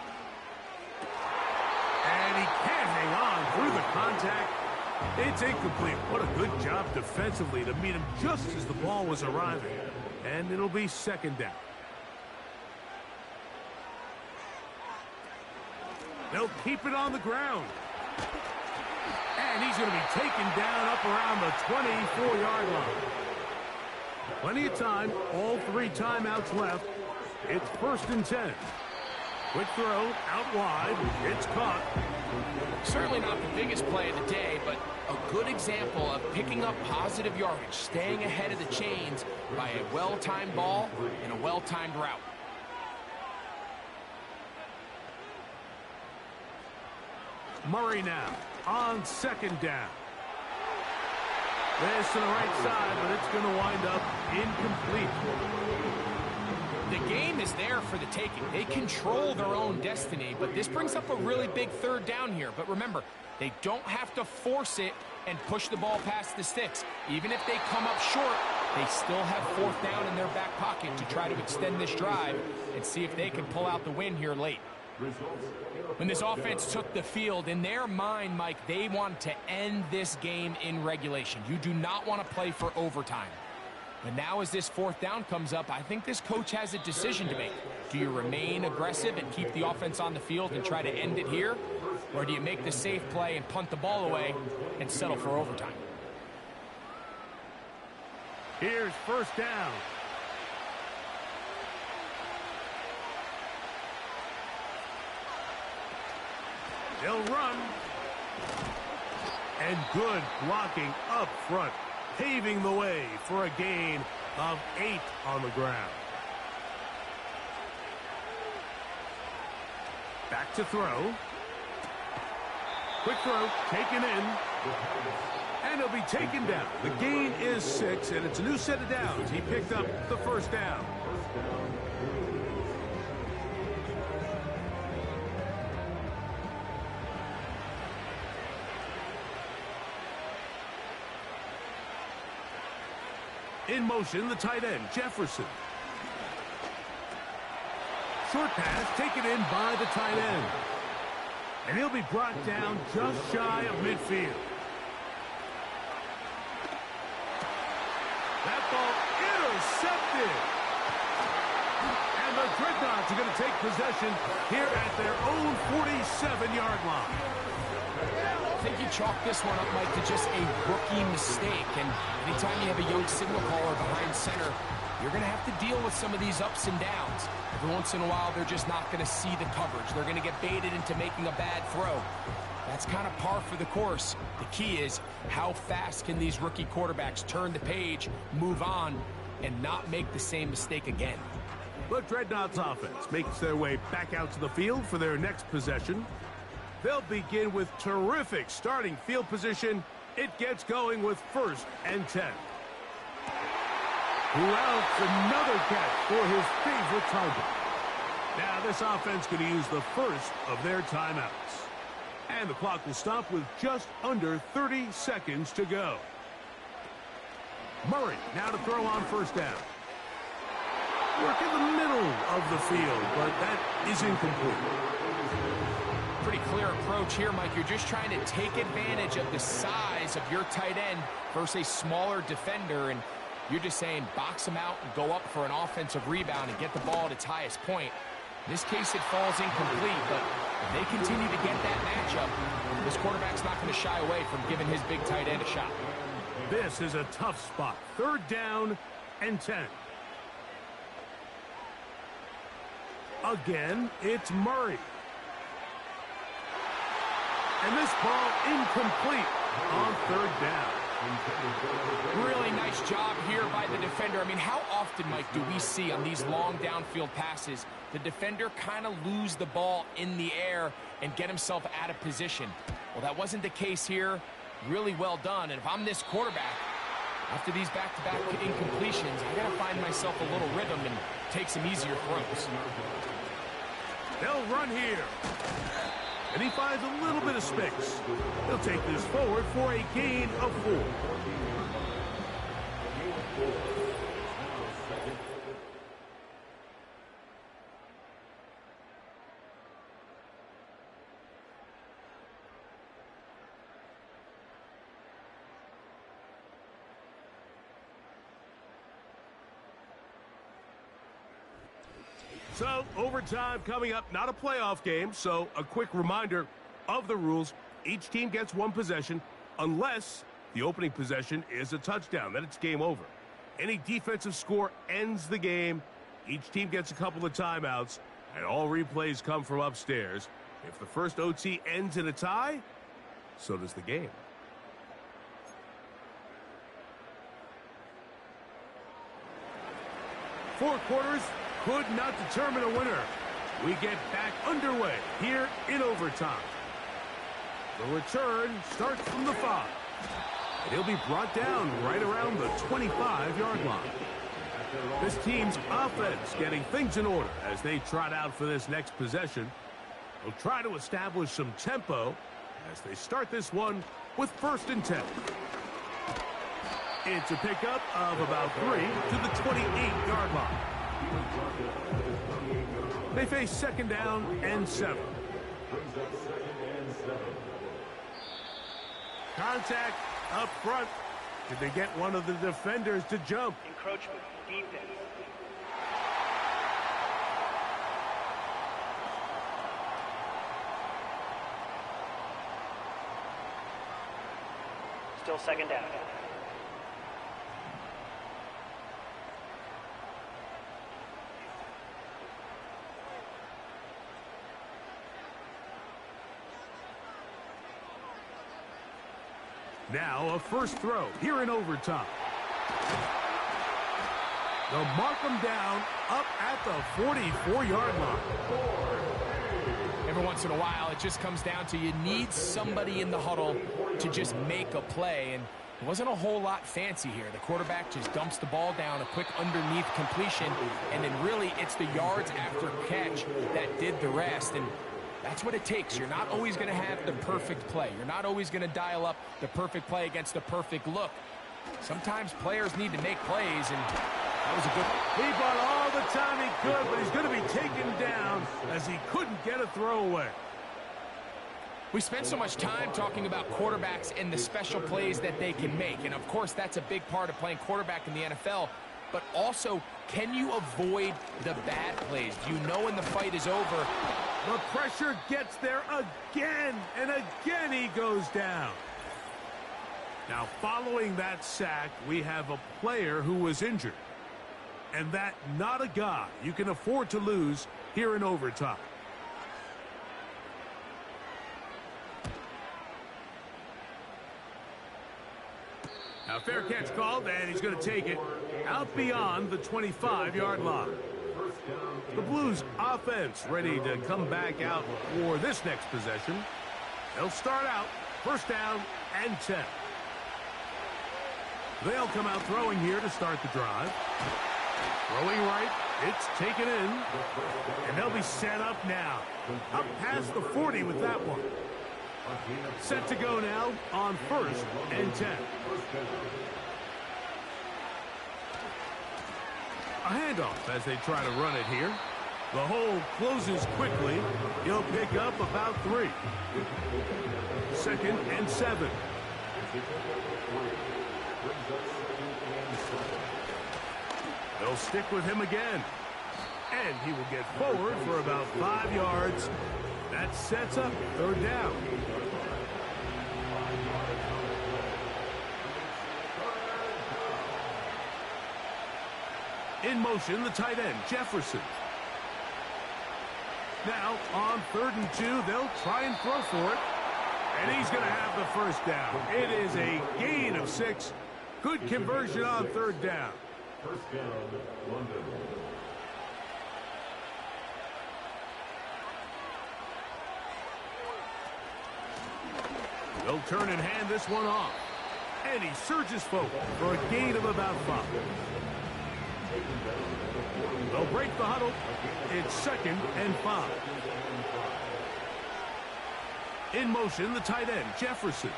And he can't hang on through the contact. It's incomplete. What a good job defensively to meet him just as the ball was arriving. And it'll be 2nd down. They'll keep it on the ground. And he's going to be taken down up around the 24-yard line. Plenty of time. All 3 timeouts left. It's 1st and 10. Quick throw out wide. It's caught. Certainly not the biggest play of the day, but a good example of picking up positive yardage, staying ahead of the chains by a well-timed ball and a well-timed route. Murray now on 2nd down. This to the right side, but it's going to wind up incomplete. The game is there for the taking. They control their own destiny, but this brings up a really big 3rd down here. But remember, they don't have to force it and push the ball past the sticks. Even if they come up short, they still have 4th down in their back pocket to try to extend this drive and see if they can pull out the win here late. When this offense took the field, in their mind, Mike, they want to end this game in regulation. You do not want to play for overtime. But now as this 4th down comes up, I think this coach has a decision to make. Do you remain aggressive and keep the offense on the field and try to end it here? Or do you make the safe play and punt the ball away and settle for overtime? Here's 1st down. They'll run. And good blocking up front, paving the way for a gain of 8 on the ground. Back to throw. Quick throw, taken in. And he'll be taken down. The gain is 6, and it's a new set of downs. He picked up the 1st down. In motion, the tight end, Jefferson. Short pass taken in by the tight end. And he'll be brought down just shy of midfield. That ball intercepted. And the Dreadnoughts are going to take possession here at their own 47-yard line. I think you chalk this one up, Mike, to just a rookie mistake. And anytime you have a young signal caller behind center, you're going to have to deal with some of these ups and downs. Every once in a while, they're just not going to see the coverage. They're going to get baited into making a bad throw. That's kind of par for the course. The key is how fast can these rookie quarterbacks turn the page, move on, and not make the same mistake again. The Dreadnoughts offense makes their way back out to the field for their next possession. They'll begin with terrific starting field position. It gets going with 1st and 10. Routes another catch for his favorite target. Now this offense going to use the first of their timeouts. And the clock will stop with just under 30 seconds to go. Murray now to throw on first down. Work in the middle of the field, but that is incomplete. Pretty clear approach here, Mike. You're just trying to take advantage of the size of your tight end versus a smaller defender, and you're just saying box him out and go up for an offensive rebound and get the ball at its highest point. In this case, it falls incomplete, but if they continue to get that matchup, this quarterback's not going to shy away from giving his big tight end a shot. This is a tough spot. 3rd down and 10. Again, it's Murray. And this ball incomplete on 3rd down. Really nice job here by the defender. I mean, how often, Mike, do we see on these long downfield passes the defender kind of lose the ball in the air and get himself out of position? Well, that wasn't the case here. Really well done. And if I'm this quarterback, after these back-to-back incompletions, I got to find myself a little rhythm and take some easier throws. They'll run here. And he finds a little bit of space. He'll take this forward for a gain of 4. So, overtime coming up, not a playoff game, so a quick reminder of the rules. Each team gets 1 possession unless the opening possession is a touchdown. Then it's game over. Any defensive score ends the game. Each team gets a couple of timeouts, and all replays come from upstairs. If the first OT ends in a tie, so does the game. Four quarters could not determine a winner. We get back underway here in overtime. The return starts from the 5. And he'll be brought down right around the 25-yard line. This team's offense getting things in order as they trot out for this next possession. They'll try to establish some tempo as they start this one with 1st and 10. It's a pickup of about 3 to the 28-yard line. They face 2nd down and 7. Contact up front. Did they get one of the defenders to jump? Encroachment, defense. Still 2nd down. Now a first throw here in overtime. They'll mark them down up at the 44-yard line. Every once in a while, it just comes down to you need somebody in the huddle to just make a play, and it wasn't a whole lot fancy here. The quarterback just dumps the ball down, a quick underneath completion, and then really it's the yards after catch that did the rest. And that's what it takes. You're not always going to have the perfect play. You're not always going to dial up the perfect play against the perfect look. Sometimes players need to make plays, and that was a good one. He bought all the time he could, but he's going to be taken down as he couldn't get a throwaway. We spend so much time talking about quarterbacks and the special plays that they can make, and of course that's a big part of playing quarterback in the NFL. But also, can you avoid the bad plays? Do you know when the fight is over? The pressure gets there again, and again he goes down. Now, following that sack, we have a player who was injured. And that not a guy you can afford to lose here in overtime. Now, fair catch called, and he's going to take it out beyond the 25-yard line. The Blues offense ready to come back out for this next possession. They'll start out 1st down and 10. They'll come out throwing here to start the drive. Throwing right, it's taken in, and they'll be set up now. Up past the 40 with that one. Set to go now on 1st and 10. A handoff as they try to run it here. The hole closes quickly. He'll pick up about 3. 2nd and 7. They'll stick with him again. And he will get forward for about 5 yards. That sets up 3rd down. In motion, the tight end, Jefferson. Now, on 3rd and 2, they'll try and throw for it. And he's going to have the 1st down. It is a gain of 6. Good conversion on 3rd down. 1st down, London. They'll turn and hand this one off. And he surges forward for a gain of about 5. They'll break the huddle. It's 2nd and 5. In motion, the tight end, Jefferson.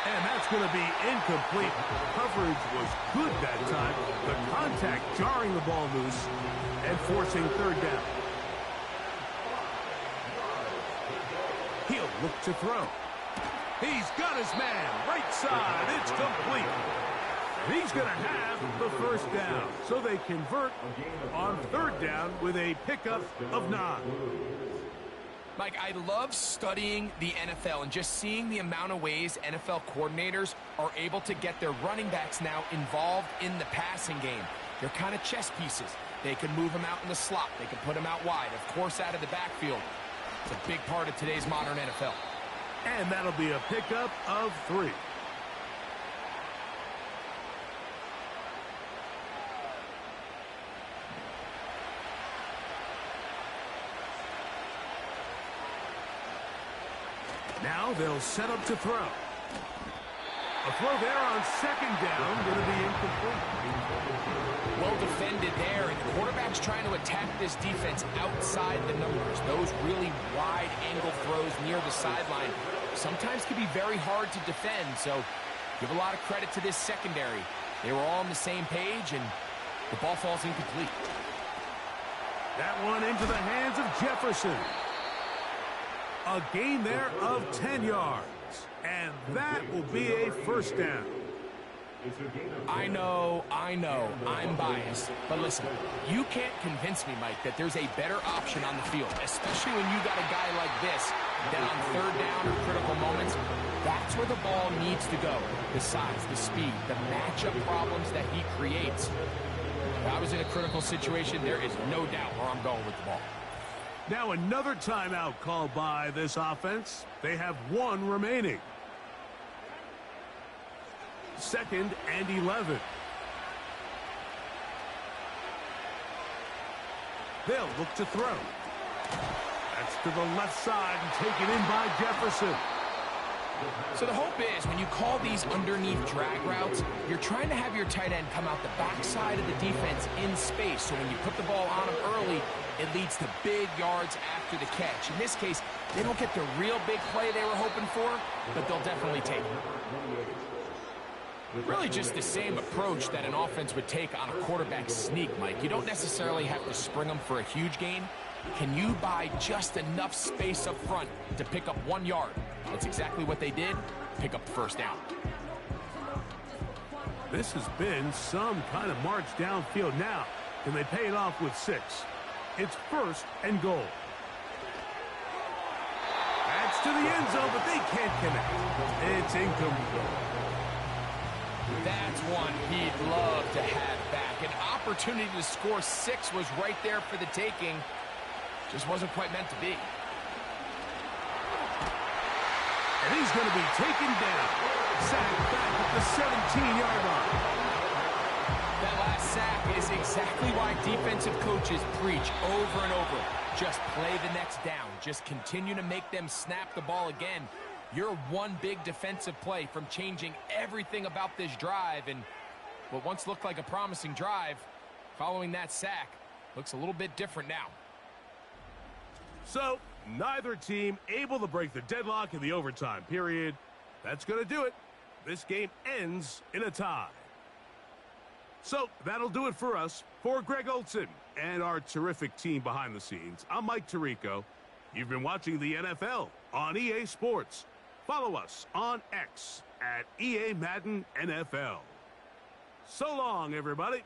And that's going to be incomplete. Coverage was good that time. The contact jarring the ball loose and forcing 3rd down. He'll look to throw. He's got his man. Right side. It's complete. He's going to have the 1st down. So they convert on 3rd down with a pickup of 9. Mike, I love studying the NFL and just seeing the amount of ways NFL coordinators are able to get their running backs now involved in the passing game. They're kind of chess pieces. They can move them out in the slot. They can put them out wide, of course, out of the backfield. It's a big part of today's modern NFL. And that'll be a pickup of 3. Now they'll set up to throw. A throw there on 2nd down, going to be incomplete. Well defended there, and the quarterback's trying to attack this defense outside the numbers. Those really wide angle throws near the sideline sometimes can be very hard to defend, so give a lot of credit to this secondary. They were all on the same page, and the ball falls incomplete. That one into the hands of Jefferson. A gain there of 10 yards. And that will be a 1st down. I know, I'm biased. But listen, you can't convince me, Mike, that there's a better option on the field, especially when you got a guy like this, that on 3rd down or critical moments, that's where the ball needs to go. The size, the speed, the matchup problems that he creates. If I was in a critical situation, there is no doubt where I'm going with the ball. Now another timeout called by this offense. They have 1 remaining. 2nd and 11. They'll look to throw. That's to the left side and taken in by Jefferson. So the hope is when you call these underneath drag routes, you're trying to have your tight end come out the backside of the defense in space. So when you put the ball on him early, it leads to big yards after the catch. In this case, they don't get the real big play they were hoping for, but they'll definitely take it. Really just the same approach that an offense would take on a quarterback sneak, Mike. You don't necessarily have to spring them for a huge gain. Can you buy just enough space up front to pick up 1 yard? That's exactly what they did. Pick up the 1st down. This has been some kind of march downfield. Now, can they pay it off with 6? It's 1st and goal. That's to the end zone, but they can't connect. It's incomplete. That's one he'd love to have back. An opportunity to score 6 was right there for the taking. Just wasn't quite meant to be. And he's going to be taken down. Sacked back at the 17-yard line. That last sack is exactly why defensive coaches preach over and over. Just play the next down. Just continue to make them snap the ball again. You're one big defensive play from changing everything about this drive, and what once looked like a promising drive, following that sack, looks a little bit different now. So, Neither team able to break the deadlock in the overtime period. That's going to do it. This game ends in a tie. So that'll do it for us. For Greg Olson and our terrific team behind the scenes, I'm Mike Tirico. You've been watching the NFL on EA Sports. Follow us on X at EA Madden NFL. So long, everybody.